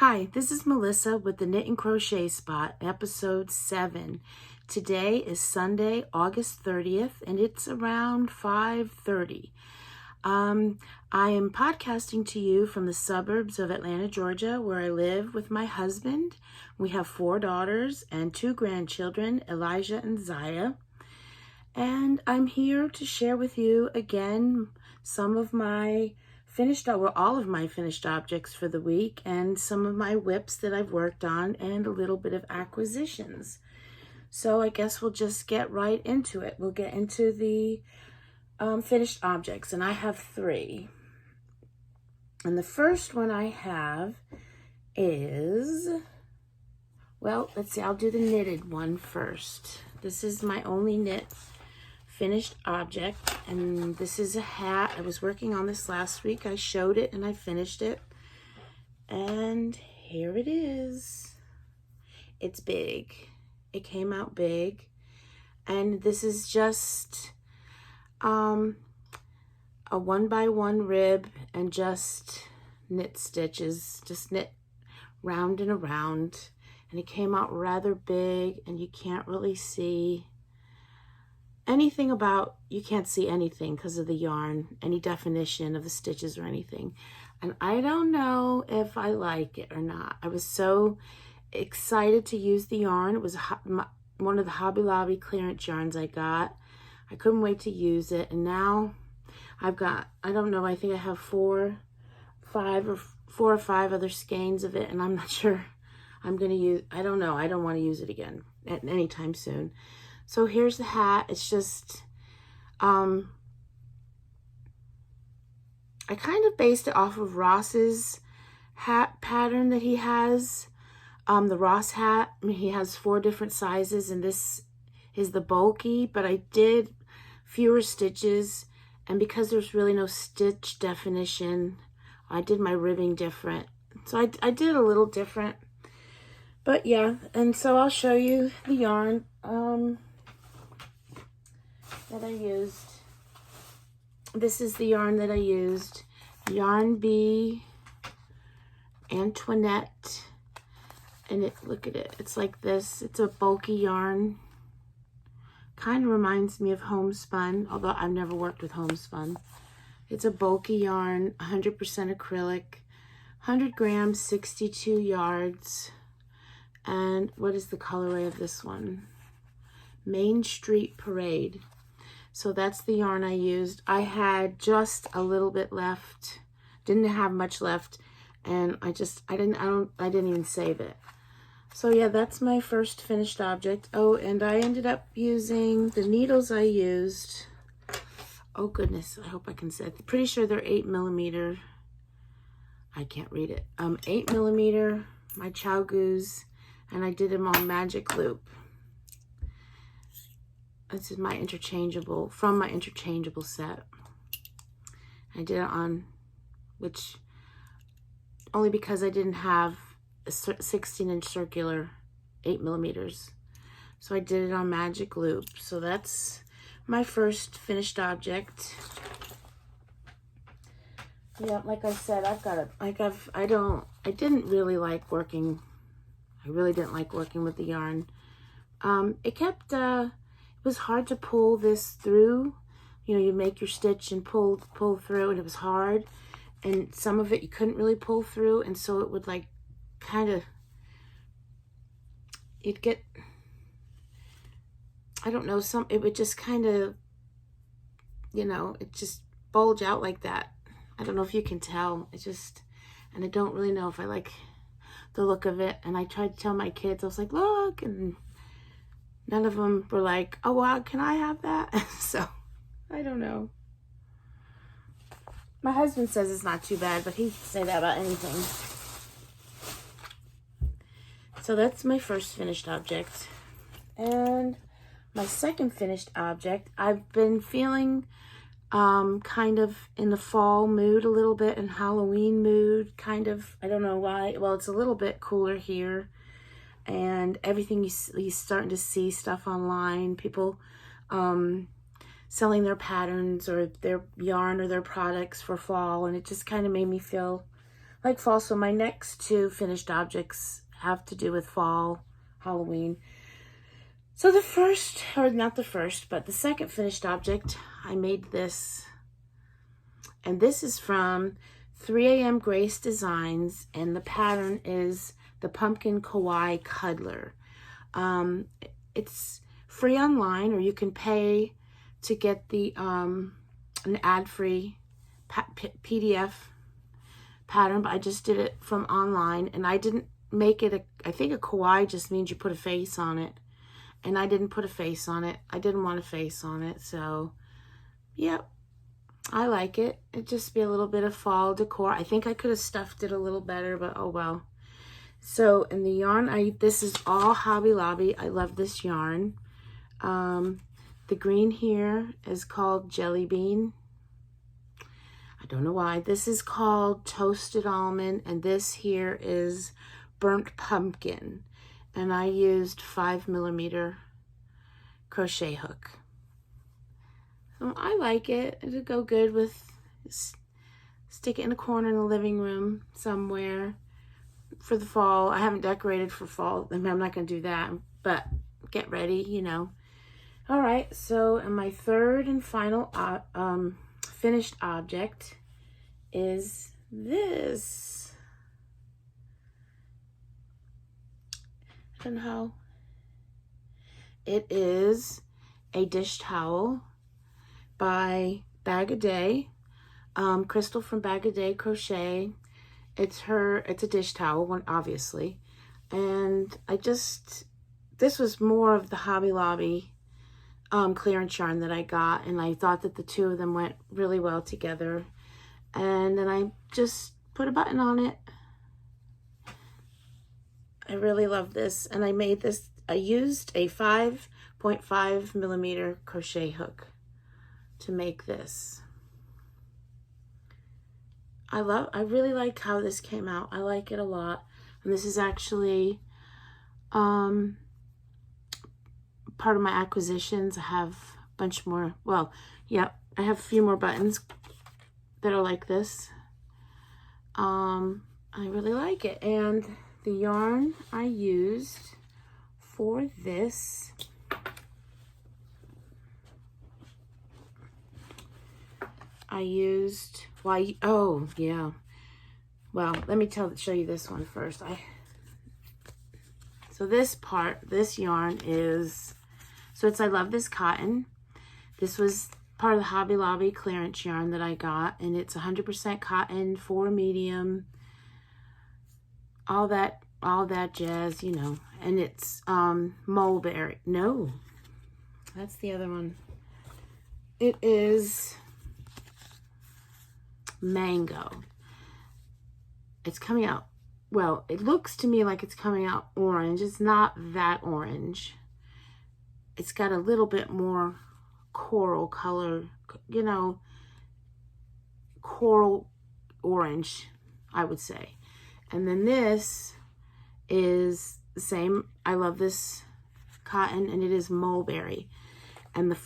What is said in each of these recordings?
Hi, this is Melissa with the Knit and Crochet Spot, episode 7. Today is Sunday, August 30th, and it's around 5:30. I am podcasting to you from the suburbs of Atlanta, Georgia, where I live with my husband. We have 4 daughters and 2 grandchildren, Elijah and Zaya. And I'm here to share with you again some of my all of my finished objects for the week, and some of my whips that I've worked on, and a little bit of acquisitions. So I guess we'll just get right into it. We'll get into the finished objects, and I have 3. And the first one I have is, well, let's see, I'll do the knitted one first. This is my only knit finished object, and this is a hat. I was working on this last week. I showed it and I finished it, and here it is. It's big. It came out big, and this is just a 1x1 rib and just knit stitches, just knit round and around, and it came out rather big, and you can't really see anything about, you can't see anything because of the yarn, any definition of the stitches or anything. And I don't know if I like it or not. I was so excited to use the yarn. It was one of the Hobby Lobby clearance yarns I got. I couldn't wait to use it. And now I've got, I don't know, I think I have 4 or 5 other skeins of it, and I'm not sure I'm going to use, I don't know. I don't want to use it again anytime soon. So here's the hat. It's just, I kind of based it off of Ross's hat pattern that he has. The Ross hat, I mean, he has 4 different sizes, and this is the bulky, but I did fewer stitches, and because there's really no stitch definition, I did my ribbing different. So I did a little different, but yeah. And so I'll show you the yarn that I used. This is the yarn that I used, Yarn Bee Antoinette, and look at it, it's like this. It's a bulky yarn, kind of reminds me of homespun, although I've never worked with homespun. It's a bulky yarn, 100% acrylic, 100 grams, 62 yards. And what is the colorway of this one? Main Street Parade. So that's the yarn I used. I had just a little bit left, didn't have much left, and I didn't even save it. So yeah, that's my first finished object. Oh, and I ended up using the needles I used. Oh goodness, I hope I can say it. I'm pretty sure they're 8mm. I can't read it. 8mm, my Chow Goose, and I did them on magic loop. This is my interchangeable, from my interchangeable set. I did it on, which, only because I didn't have a 16-inch circular 8mm. So I did it on magic loop. So that's my first finished object. Yeah, like I said, I didn't really like working. I really didn't like working with the yarn. It was hard to pull this through. You know, you make your stitch and pull through, and it was hard. And some of it you couldn't really pull through, and so it would like kind of, it'd get, I don't know, it would just kind of, you know, it just bulge out like that. I don't know if you can tell. It just, and I don't really know if I like the look of it. And I tried to tell my kids, I was like, look, and none of them were like, oh wow, can I have that? So I don't know. My husband says it's not too bad, but he'd say that about anything. So that's my first finished object. And my second finished object, I've been feeling kind of in the fall mood a little bit, in Halloween mood, kind of. I don't know why. Well, it's a little bit cooler here, and everything, you're starting to see stuff online, people selling their patterns or their yarn or their products for fall, and it just kind of made me feel like fall. So my next two finished objects have to do with fall, Halloween. So the first, or not the first, but the second finished object, I made this. And this is from 3 a.m. Grace Designs, and the pattern is the Pumpkin Kawaii Cuddler. It's free online, or you can pay to get the an ad-free PDF pattern, but I just did it from online, and I didn't make it I think a kawaii just means you put a face on it, and I didn't put a face on it. I didn't want a face on it, so yep. I like it. It'd just be a little bit of fall decor. I think I could have stuffed it a little better, but oh well. So in the yarn, this is all Hobby Lobby. I love this yarn. The green here is called Jelly Bean. I don't know why. This is called Toasted Almond, and this here is Burnt Pumpkin. And I used 5mm crochet hook. So I like it. It'll go good with, stick it in a corner in the living room somewhere for the fall. I haven't decorated for fall. I mean, I'm not going to do that, but get ready, you know. All right, so and my third and final finished object is this. I don't know how. It is a dish towel by Bag a Day, Crystal from Bag a Day Crochet. It's a dish towel one, obviously, and this was more of the Hobby Lobby clearance yarn that I got, and I thought that the two of them went really well together, and then I just put a button on it. I really love this, and I made this. I used a 5.5mm crochet hook to make this. I really like how this came out. I like it a lot. And this is actually part of my acquisitions. I have a bunch more. Well, yeah, I have a few more buttons that are like this. I really like it. And the yarn I used for this, oh yeah. Well, let me show you this one first. So this yarn is, so it's I Love This Cotton. This was part of the Hobby Lobby clearance yarn that I got, and it's 100% cotton, 4 medium, all that jazz, you know. And it's mulberry. No, that's the other one. It is mango. It's coming out, well, it looks to me like it's coming out orange. It's not that orange. It's got a little bit more coral color, you know, coral orange, I would say. And then this is the same. I Love This Cotton, and it is mulberry. And the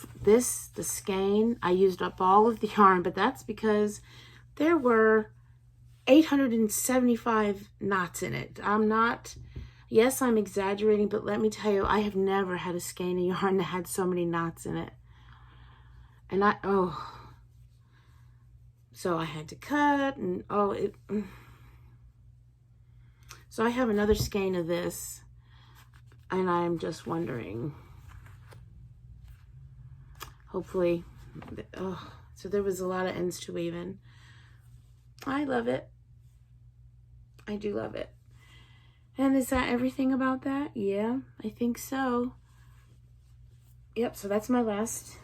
skein, I used up all of the yarn, but that's because there were 875 knots in it. Yes, I'm exaggerating, but let me tell you, I have never had a skein of yarn that had so many knots in it. And so I had to cut, and so I have another skein of this, and I'm just wondering, hopefully, so there was a lot of ends to weave in. I love it. I do love it. And is that everything about that? Yeah, I think so. Yep, so that's my last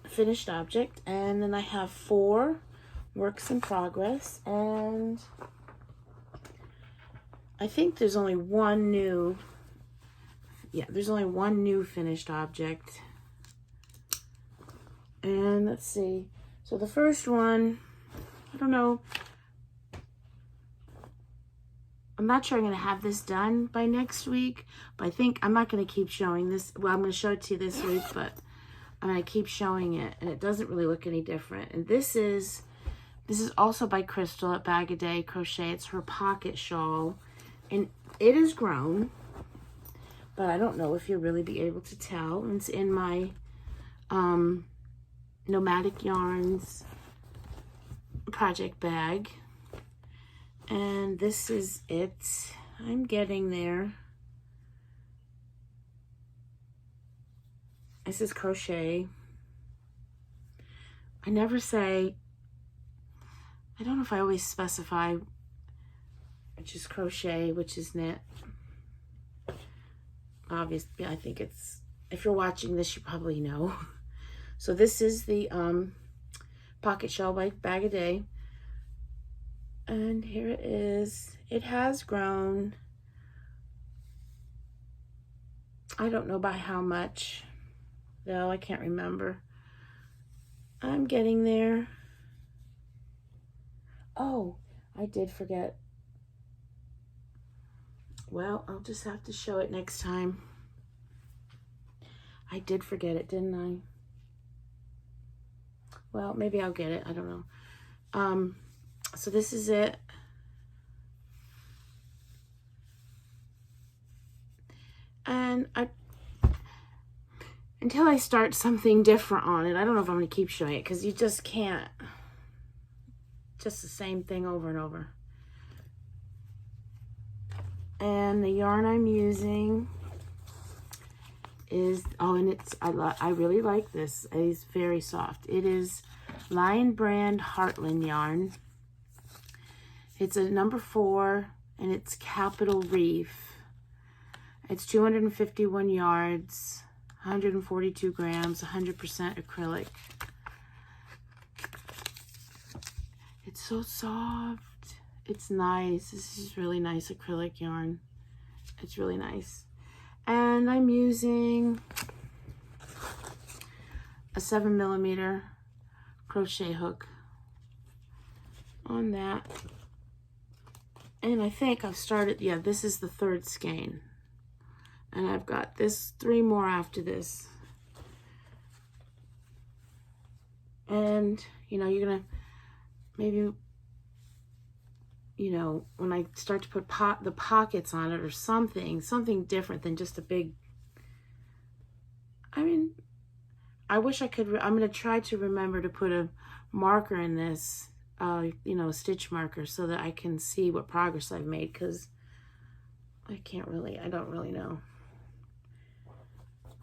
finished object. And then I have 4 works in progress. And I think there's only one new, there's only one new finished object. And let's see. So the first one, I don't know. I'm not sure I'm going to have this done by next week, but I think I'm not going to keep showing this. Well, I'm going to show it to you this week, but I'm going to keep showing it, and it doesn't really look any different. And this is This is also by Crystal at Bag a Day Crochet. It's her pocket shawl. And it is grown, but I don't know if you'll really be able to tell. It's in my Nomadic Yarns project bag. And this is it. I'm getting there. This is crochet. I never say, I don't know if I always specify which is crochet, which is knit. Obviously, I think it's, if you're watching this, you probably know. So this is the pocket shell by Bag a Day. And here it is. It has grown. I don't know by how much, though. I can't remember. I'm getting there. Oh, I did forget. Well, I'll just have to show it next time. I did forget it, didn't I? Well, maybe I'll get it. I don't know. So this is it. And until I start something different on it, I don't know if I'm going to keep showing it, because you just can't. Just the same thing over and over. And the yarn I'm using is, oh, and it's, I really like this. It's very soft. It is Lion Brand Heartland yarn. It's a number 4, and it's Capital Reef. It's 251 yards, 142 grams, 100% acrylic. It's so soft. It's nice. This is really nice acrylic yarn. It's really nice. And I'm using a 7mm crochet hook on that. And I think I've started, yeah, this is the 3rd skein. And I've got 3 more after this. And, you know, you're going to maybe, you know, when I start to put the pockets on it or something different than just a big, I mean, I wish I could, I'm going to try to remember to put a marker in this, you know, a stitch marker, so that I can see what progress I've made, because I don't really know.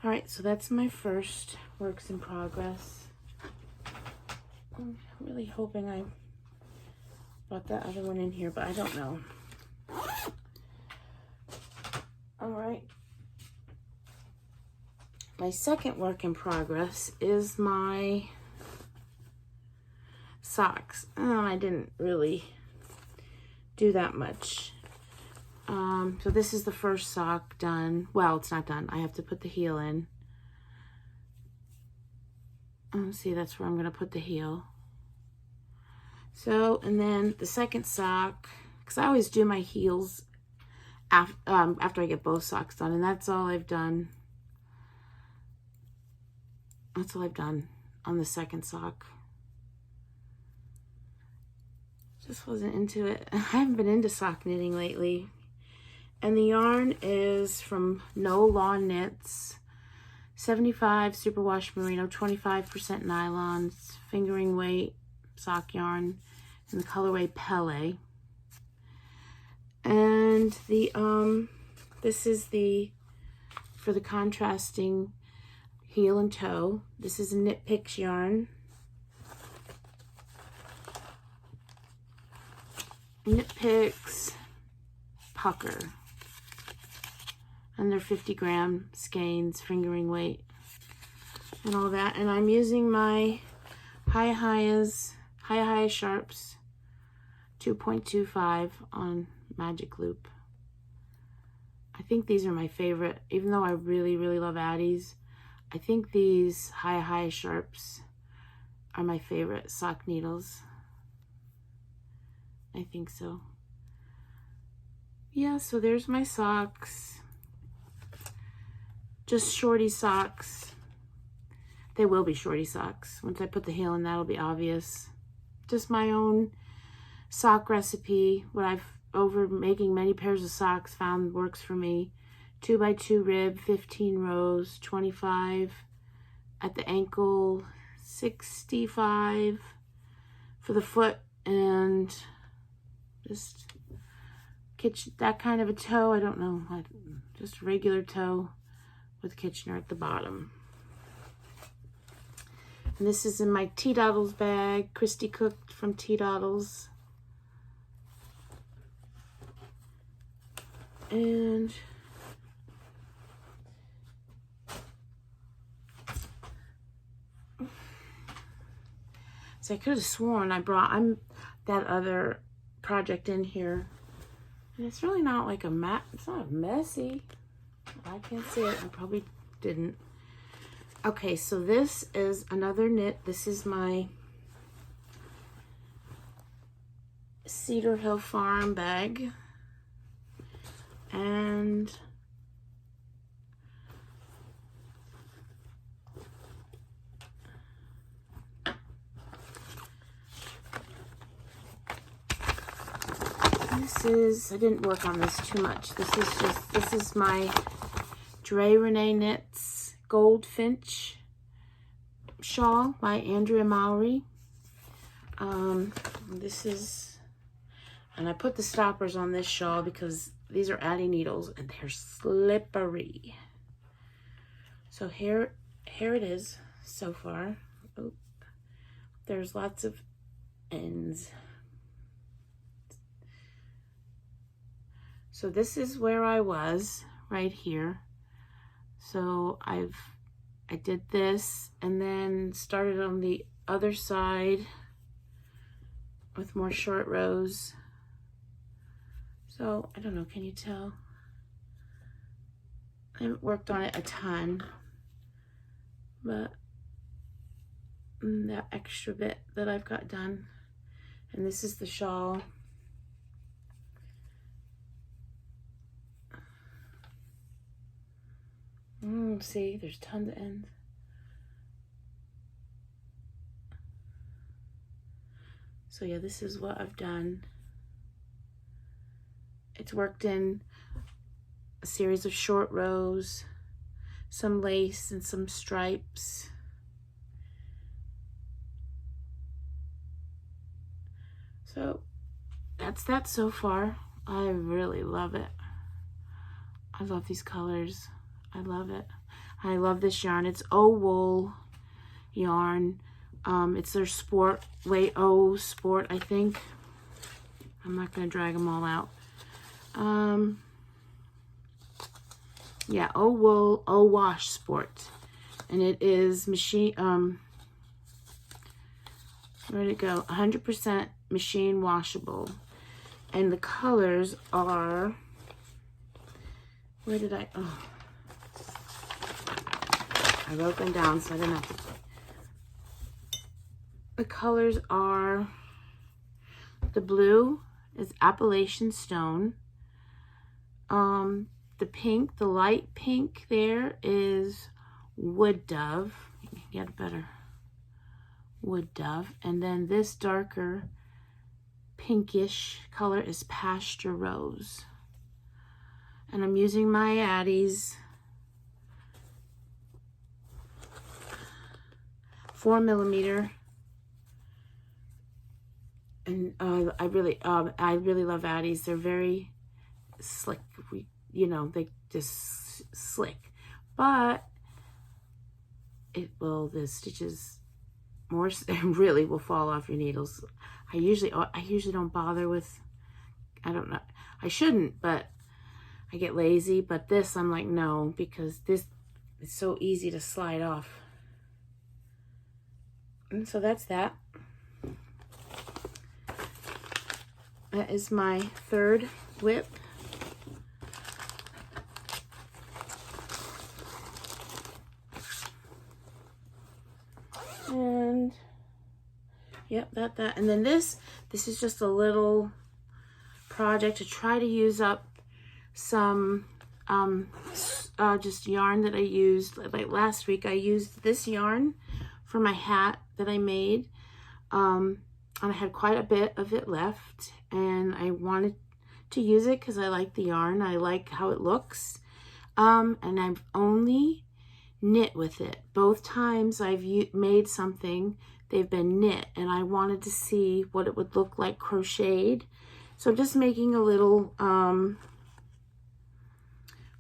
All right, so that's my first works in progress. I'm really hoping I brought that other one in here, but I don't know. All right. My second work in progress is my socks. Oh, I didn't really do that much. So this is the first sock done. Well, it's not done. I have to put the heel in. See, that's where I'm going to put the heel. So, and then the second sock, because I always do my heels after I get both socks done, and that's all I've done. That's all I've done on the second sock. Just wasn't into it. I haven't been into sock knitting lately. And the yarn is from No Lawn Knits. 75 superwash merino, 25% nylon, fingering weight sock yarn in the colorway Pele. And the this is for the contrasting heel and toe. This is a Knit Picks yarn. Knit Picks Pucker. And they're 50-gram skeins, fingering weight, and all that. And I'm using my Hiya Sharps 2.25 on Magic Loop. I think these are my favorite, even though I really, really love Addie's. I think these Hiya Sharps are my favorite sock needles. I think so. Yeah, so there's my socks. Just shorty socks. They will be shorty socks. Once I put the heel in, that'll be obvious. just my own sock recipe, what I've, over making many pairs of socks, found works for me. 2x2 rib, 15 rows, 25 at the ankle, 65 for the foot, and just that kind of a toe. I don't know, just a regular toe with Kitchener at the bottom. And this is in my Tea Doddles bag, Christy Cooked from Tea Doddles. And so I could have sworn I brought that other project in here. And it's really not like it's not messy. I can't see it. I probably didn't. Okay, so this is another knit. This is my Cedar Hill Farm bag. And this is, I didn't work on this too much. This is my Dre Renee Knits Goldfinch shawl by Andrea Mowry. This is, and I put the stoppers on this shawl because these are Addy needles and they're slippery. So here it is so far. Oh, there's lots of ends. So this is where I was, right here. So I did this and then started on the other side with more short rows. So I don't know, can you tell? I haven't worked on it a ton, but that extra bit that I've got done. And this is the shawl. See, there's tons of ends. So yeah, this is what I've done. It's worked in a series of short rows, some lace and some stripes. So that's that so far. I really love it. I love these colors. I love it. I love this yarn. It's O Wool yarn. It's their Sport, Way O Sport, I think. I'm not going to drag them all out. Yeah, O Wool, O Wash Sport. And it is machine, where'd it go? 100% machine washable. And the colors are, where did I, oh. I wrote them down so I didn't have to. The colors are, the blue is Appalachian Stone. The pink, the light pink there is Wood Dove. You can get a better Wood Dove. And then this darker pinkish color is Pasture Rose. And I'm using my Addies 4mm, and I really love Addies. They're very slick. They just slick, but the stitches really will fall off your needles. I usually don't bother with. I don't know. I shouldn't, but I get lazy. But this, I'm like, no, because this is so easy to slide off. And so that's that. That is my third whip. And yep, that. And then this is just a little project to try to use up some just yarn that I used. Like last week I used this yarn for my hat that I made. and I had quite a bit of it left, and I wanted to use it because I like the yarn. I like how it looks. And I've only knit with it. Both times I've made something, they've been knit, and I wanted to see what it would look like crocheted. So I'm just making a little,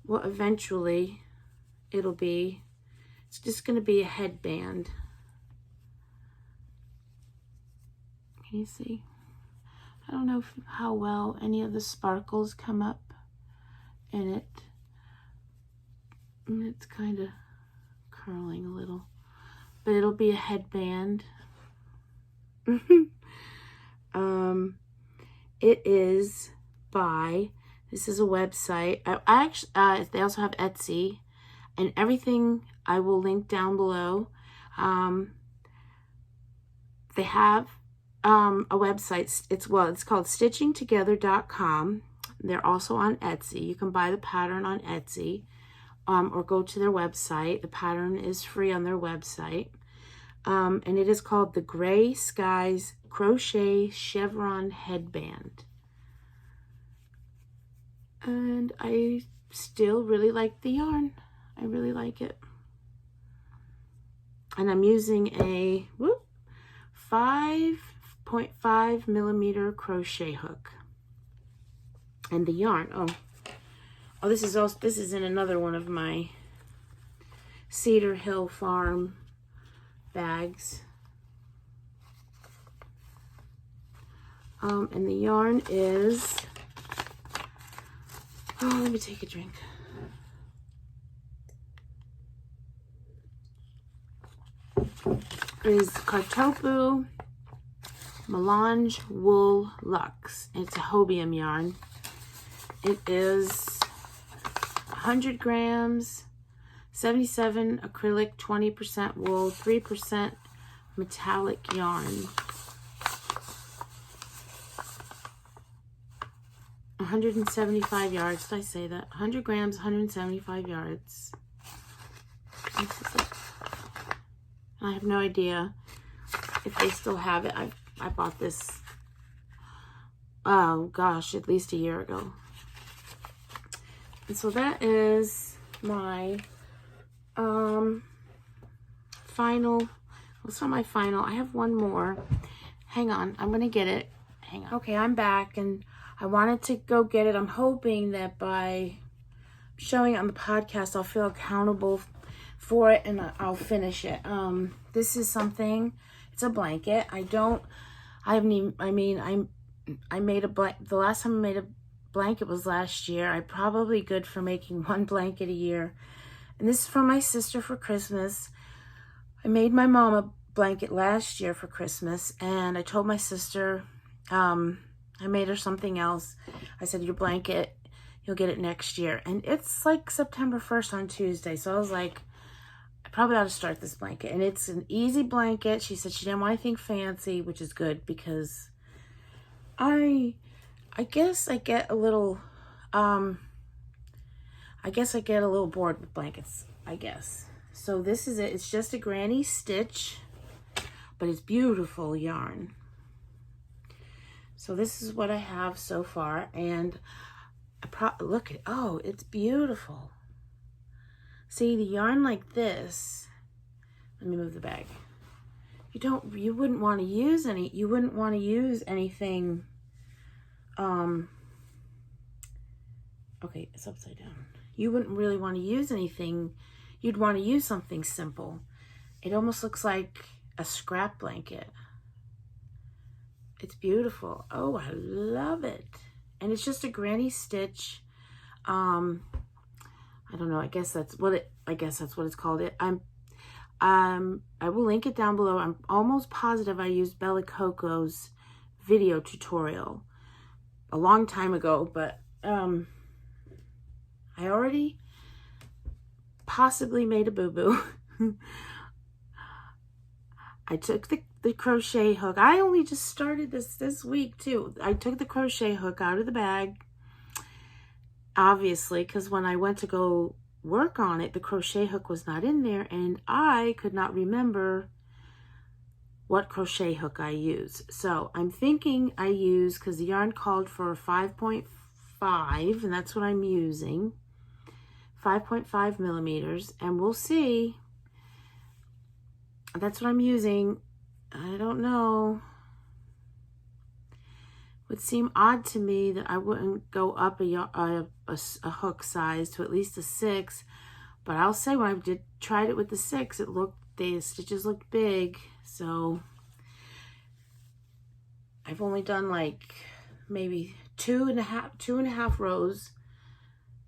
what eventually it'll be. It's just going to be a headband. Can you see? I don't know how well any of the sparkles come up in it. And it's kind of curling a little, but it'll be a headband. It is by, this is a website. I actually, they also have Etsy, and everything I will link down below. They have a website. It's called stitchingtogether.com. They're also on Etsy. You can buy the pattern on Etsy, or go to their website. The pattern is free on their website. And it is called the Gray Skies Crochet Chevron Headband. And I still really like the yarn. I really like it. And I'm using a 5.5 millimeter crochet hook. And the yarn, oh, this is in another one of my Cedar Hill Farm bags. And the yarn is, let me take a drink. Is Kartopu Melange Wool Luxe. It's a Hobium yarn. It is 100 grams, 77 acrylic, 20% wool, 3% metallic yarn. 175 yards. Did I say that? 100 grams, 175 yards. I have no idea if they still have it. I bought this, oh gosh, at least a year ago. And so that is my final. Well, it's not my final. I have one more. Hang on, I'm gonna get it. Hang on. Okay, I'm back, and I wanted to go get it. I'm hoping that by showing it on the podcast, I'll feel accountable for it, and I'll finish it. This is something. It's a blanket. I made a blanket. The last time I made a blanket was last year. I'm probably good for making one blanket a year. And this is from my sister for Christmas. I made my mom a blanket last year for Christmas, and I told my sister, I made her something else. I said, your blanket, you'll get it next year. And it's like September 1st on Tuesday. So I was like, I probably ought to start this blanket. And it's an easy blanket. She said she didn't want anything fancy, which is good because I guess I get a little, bored with blankets, I guess. So this is it. It's just a granny stitch, but it's beautiful yarn. So this is what I have so far, and look at, oh, it's beautiful. See, the yarn like this, let me move the bag. You wouldn't want to use anything, okay, it's upside down. You wouldn't really want to use anything, you'd want to use something simple. It almost looks like a scrap blanket. It's beautiful. Oh, I love it. And it's just a granny stitch. I don't know. I guess that's what it's called. I will link it down below. I'm almost positive I used Bella Coco's video tutorial a long time ago, but I already possibly made a boo-boo. I took the crochet hook. I only just started this week too. I took the crochet hook out of the bag, obviously, because when I went to go work on it, the crochet hook was not in there, and I could not remember what crochet hook I use. So I'm thinking I use, because the yarn called for 5.5, and that's what I'm using, 5.5 millimeters, and we'll see. That's what I'm using. I don't know. It would seem odd to me that I wouldn't go up a hook size to at least a 6, but I'll say when I tried it with the 6, the stitches looked big. So I've only done like maybe two and a half rows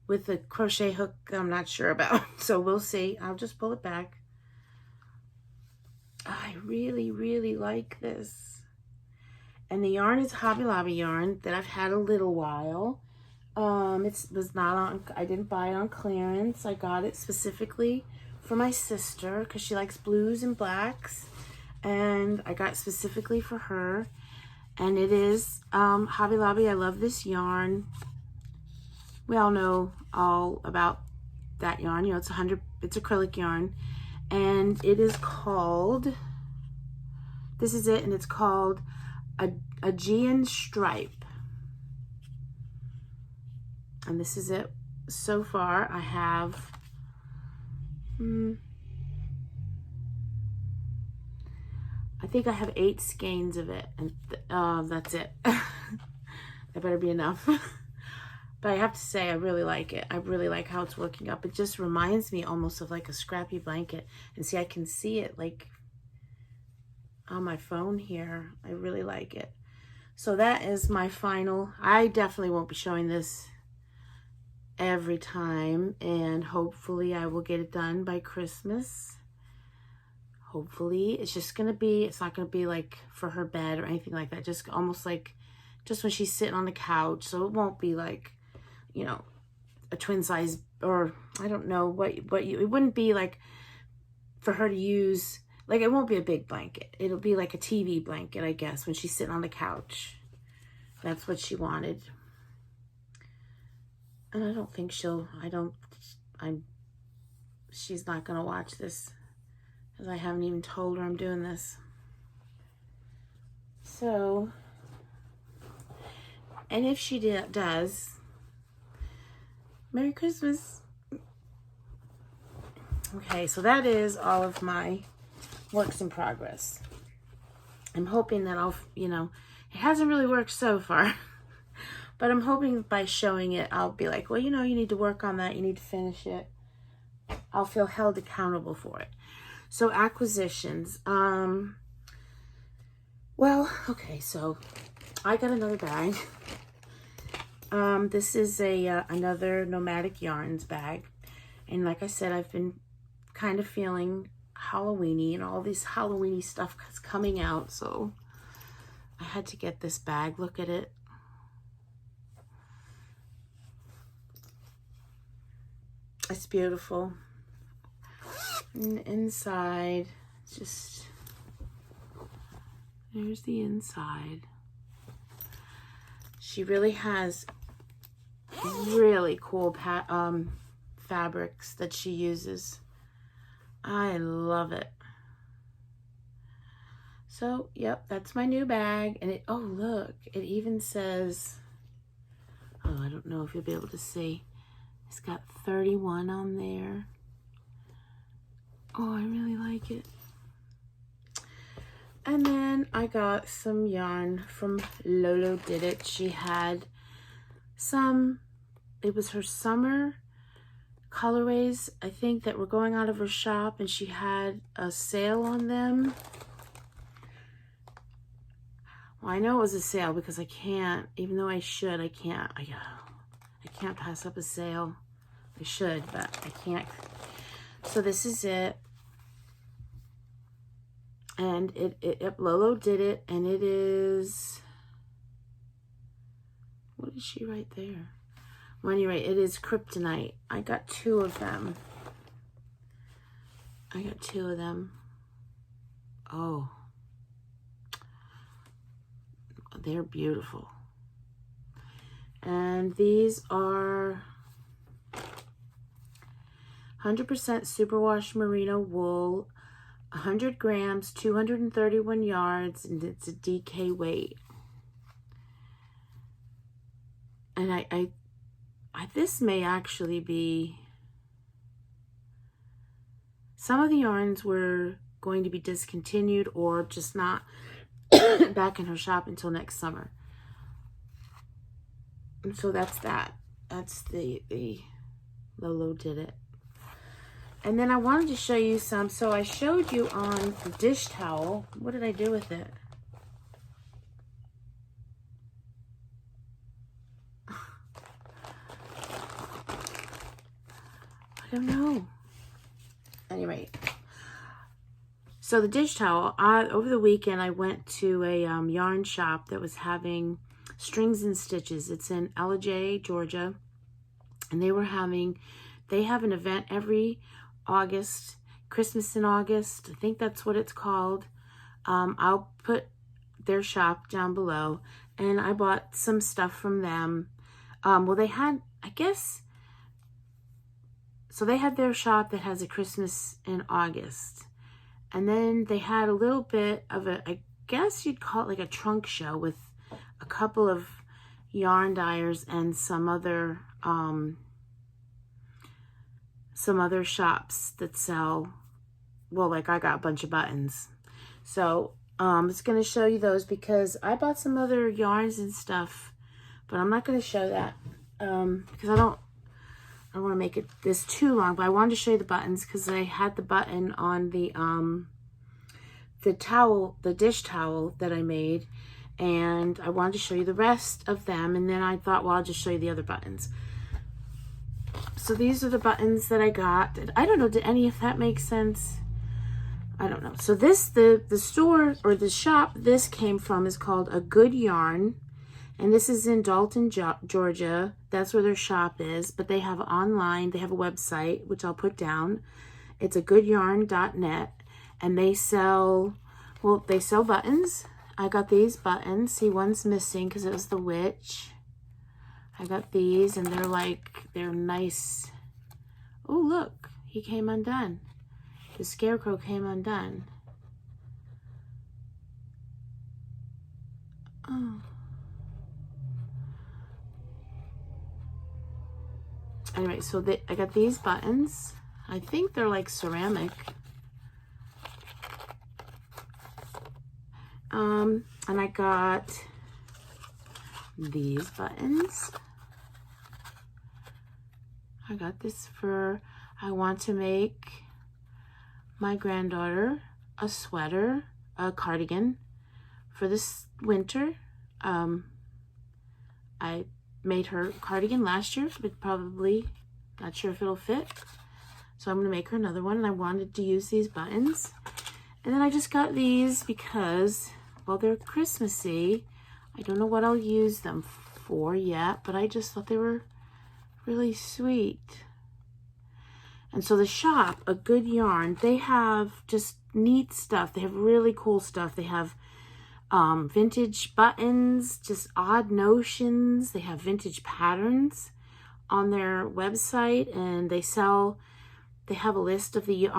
with the crochet hook I'm not sure about. So we'll see. I'll just pull it back. I really, really like this. And the yarn is Hobby Lobby yarn that I've had a little while. It was not on, I didn't buy it on clearance. I got it specifically for my sister because she likes blues and blacks. And I got it specifically for her. And it is Hobby Lobby. I love this yarn. We all know all about that yarn. You know, it's acrylic yarn. And it is called, this is it, and it's called Aegean Stripe. And this is it so far. I have I think I have 8 skeins of it, and that's it. That better be enough. But I have to say, I really like it. I really like how it's working up. It just reminds me almost of like a scrappy blanket. And see, I can see it like on my phone here. I really like it. So that is my final. I definitely won't be showing this every time, and hopefully I will get it done by Christmas. Hopefully. It's just gonna be, it's not gonna be like for her bed or anything like that. Just almost like just when she's sitting on the couch. So it won't be like, you know, a twin size, or I don't know it wouldn't be like for her to use, like it won't be a big blanket. It'll be like a TV blanket, I guess, when she's sitting on the couch. That's what she wanted. And I don't think she's not gonna watch this, because I haven't even told her I'm doing this. So, and if she does, Merry Christmas. Okay, so that is all of my works in progress. I'm hoping that you know, it hasn't really worked so far, but I'm hoping by showing it, I'll be like, well, you know, you need to work on that. You need to finish it. I'll feel held accountable for it. So acquisitions. Well, okay, so I got another bag. This is another Nomadic Yarns bag. And like I said, I've been kind of feeling Halloween-y, and all this Halloween-y stuff is coming out. So I had to get this bag. Look at it. It's beautiful. And inside, just, there's the inside. She really has really cool fabrics that she uses. I love it. So, yep, that's my new bag. And oh, look, it even says, oh, I don't know if you'll be able to see. It's got 31 on there. Oh, I really like it. And then I got some yarn from Lolo Did It. She had some, it was her summer colorways, I think, that were going out of her shop, and she had a sale on them. Well, I know it was a sale because I can't, even though I should, I can't pass up a sale. I should, but I can't. So this is it. And Lolo Did It, and it is, what did she write there? Well, anyway, it is Kryptonite. I got 2 of them. Oh, they're beautiful. And these are 100% superwash merino wool. 100 grams, 231 yards, and it's a DK weight. And I this may actually be, some of the yarns were going to be discontinued or just not back in her shop until next summer. And so that's that. That's the Lolo did it. And then I wanted to show you some. So I showed you on the dish towel. What did I do with it? I don't know. Anyway, so the dish towel, over the weekend I went to a yarn shop that was having Strings and Stitches. It's in Ellijay, Georgia, and they have an event every August, Christmas in August. I think that's what it's called. I'll put their shop down below, and I bought some stuff from them. Well, they had, I guess, so they had their shop that has a Christmas in August. And then they had a little bit of a, I guess you'd call it like a trunk show with a couple of yarn dyers and some other shops that sell, well, like I got a bunch of buttons. So I'm just going to show you those because I bought some other yarns and stuff, but I'm not going to show that because I don't want to make this too long, but I wanted to show you the buttons because I had the button on the dish towel that I made, and I wanted to show you the rest of them, and then I thought, well, I'll just show you the other buttons. So these are the buttons that I got. I don't know, did any of that make sense? I don't know. So this, the store or the shop this came from is called A Good Yarn. And this is in Dalton, Georgia. That's where their shop is. But they have online, they have a website, which I'll put down. It's agoodyarn.net. And they sell, well, they sell buttons. I got these buttons. See, one's missing because it was the witch. I got these, and they're nice. Oh, look, he came undone. The scarecrow came undone. Oh. Anyway, so I got these buttons. I think they're like ceramic. And I got these buttons. I got this for, I want to make my granddaughter a sweater, a cardigan for this winter. I made her cardigan last year, but probably not sure if it'll fit. So I'm going to make her another one, and I wanted to use these buttons. And then I just got these because, well, they're Christmassy. I don't know what I'll use them for yet, but I just thought they were really sweet. And so the shop, A Good Yarn, they have just neat stuff. They have really cool stuff. They have vintage buttons, just odd notions. They have vintage patterns on their website, and they have a list of the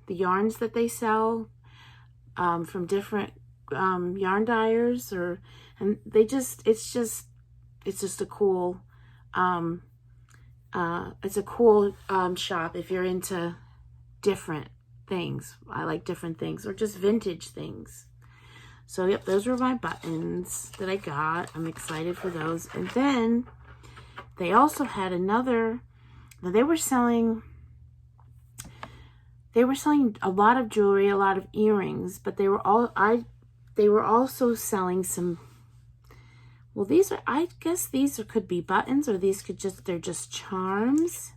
yarns that they sell from different yarn dyers, and it's just a cool it's a cool shop if you're into different things. I like different things, or just vintage things. So yep, those were my buttons that I got. I'm excited for those. And then they also had another, now they were selling a lot of jewelry, a lot of earrings, but they were also selling some, well, these are, I guess these could be buttons, or they're just charms.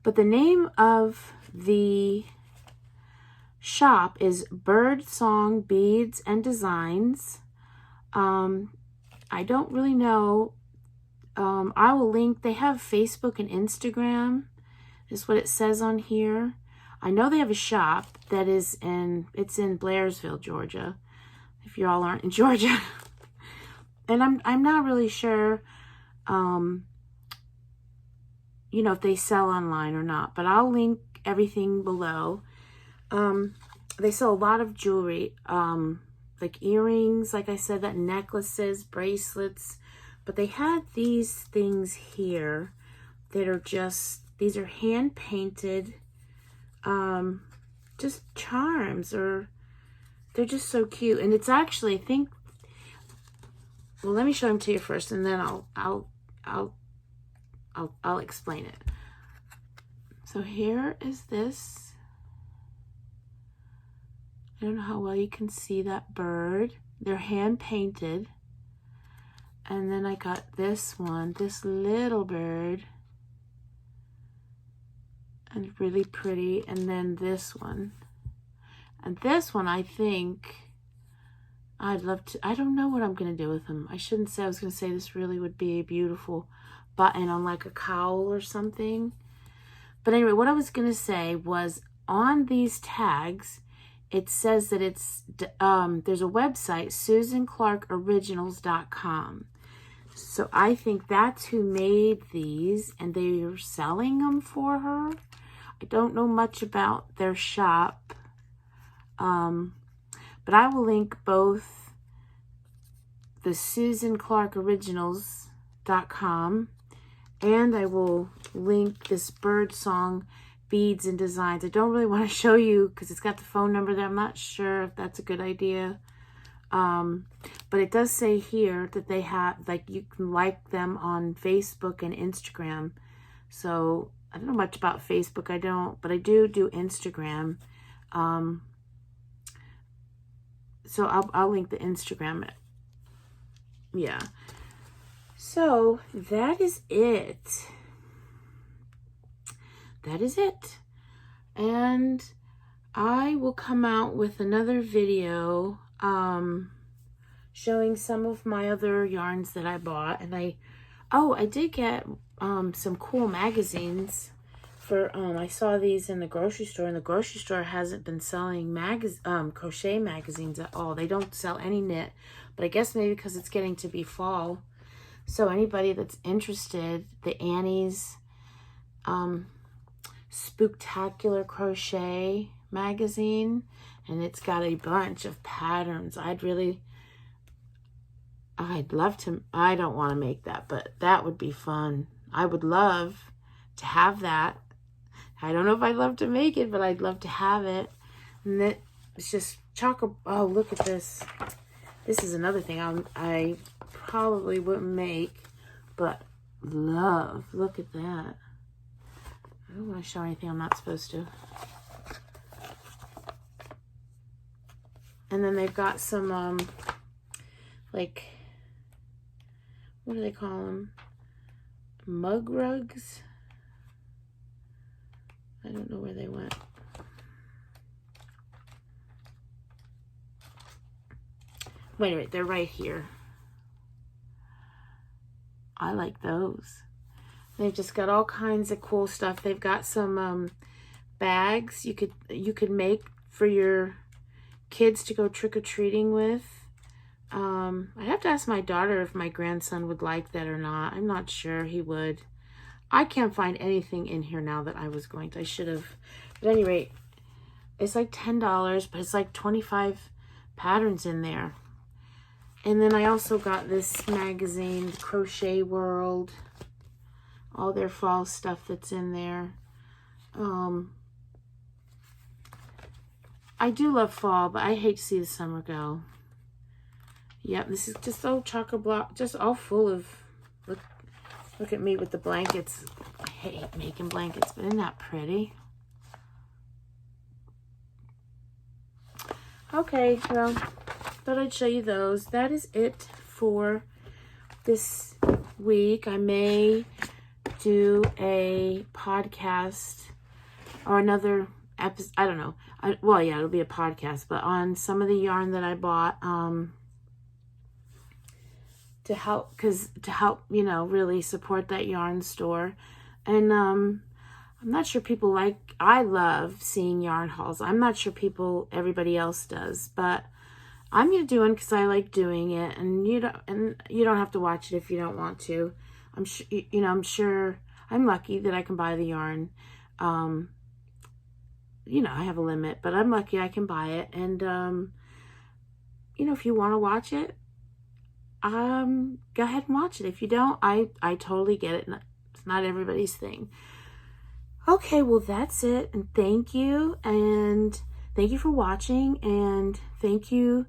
But the name of the shop is Bird Song Beads and Designs. I don't really know. I will link, they have Facebook and Instagram, is what it says on here. I know they have a shop that it's in Blairsville, Georgia, if you all aren't in Georgia. And I'm not really sure, if they sell online or not, but I'll link everything below. They sell a lot of jewelry, like earrings, like I said, that necklaces, bracelets, but they had these things here that are just, these are hand painted, just charms, or they're just so cute. And it's actually, I think, well, let me show them to you first, and then I'll explain it. So here is this. I don't know how well you can see that bird. They're hand painted. And then I got this one, this little bird. And really pretty. And then this one. And this one, I think, I'd love to, I don't know what I'm going to do with them. I shouldn't say, I was going to say this really would be a beautiful button on like a cowl or something. But anyway, what I was going to say was on these tags, it says that it's, there's a website, SusanClarkOriginals.com. So I think that's who made these, and they're selling them for her. I don't know much about their shop, but I will link both the SusanClarkOriginals.com, and I will link this bird song beads and designs. I don't really want to show you because it's got the phone number there. I'm not sure if that's a good idea. But it does say here that they have, like, you can like them on Facebook and Instagram. So I don't know much about Facebook. I don't, but I do Instagram. So I'll link the Instagram. Yeah. So that is it. That is it. And I will come out with another video showing some of my other yarns that I bought. And I did get some cool magazines for I saw these in the grocery store, and the grocery store hasn't been selling crochet magazines at all. They don't sell any knit, but I guess maybe because it's getting to be fall. So anybody that's interested, the Annie's Spooktacular Crochet magazine, and it's got a bunch of patterns. I'd love to, I don't want to make that, but that would be fun. I would love to have that. I don't know if I'd love to make it, but I'd love to have it. And it's just chocolate. Oh, look at this. This is another thing I probably wouldn't make, but love. Look at that. I don't want to show anything I'm not supposed to. And then they've got some, like, what do they call them? Mug rugs? I don't know where they went. Wait a minute, they're right here. I like those. They've just got all kinds of cool stuff. They've got some bags you could make for your kids to go trick-or-treating with. I'd have to ask my daughter if my grandson would like that or not. I'm not sure he would. I can't find anything in here now that I was going to. I should have. But at any rate, it's like $10, but it's like 25 patterns in there. And then I also got this magazine, Crochet World. All their fall stuff that's in there. I do love fall, but I hate to see the summer go. Yep, this is just all chocolate block, just all full of, look at me with the blankets. I hate making blankets, but isn't that pretty? Okay, well, thought I'd show you those. That is it for this week. I may do a podcast or another episode. I don't know. Well, yeah, it'll be a podcast, but on some of the yarn that I bought, to help, you know, really support that yarn store. And I'm not sure people I love seeing yarn hauls. I'm not sure everybody else does, but I'm going to do one because I like doing it, and you don't have to watch it if you don't want to. I'm sure I'm lucky that I can buy the yarn. you know, I have a limit, but I'm lucky I can buy it. And, you know, if you want to watch it, go ahead and watch it. If you don't, I totally get it. It's not everybody's thing. Okay, well, that's it. And thank you. And thank you for watching. And thank you,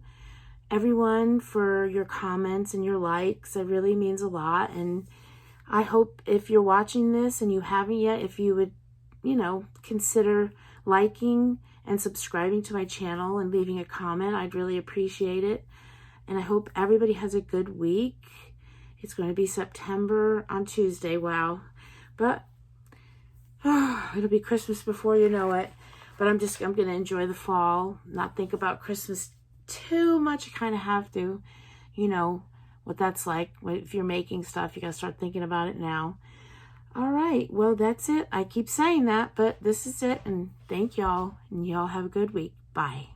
everyone, for your comments and your likes. It really means a lot. And I hope if you're watching this and you haven't yet, if you would, you know, consider liking and subscribing to my channel and leaving a comment. I'd really appreciate it. And I hope everybody has a good week. It's going to be September on Tuesday. Wow. But it'll be Christmas before you know it. But I'm going to enjoy the fall, not think about Christmas too much. You kind of have to, you know, what that's like. If you're making stuff, you got to start thinking about it now. All right. Well, that's it. I keep saying that, but this is it. And thank y'all. And y'all have a good week. Bye.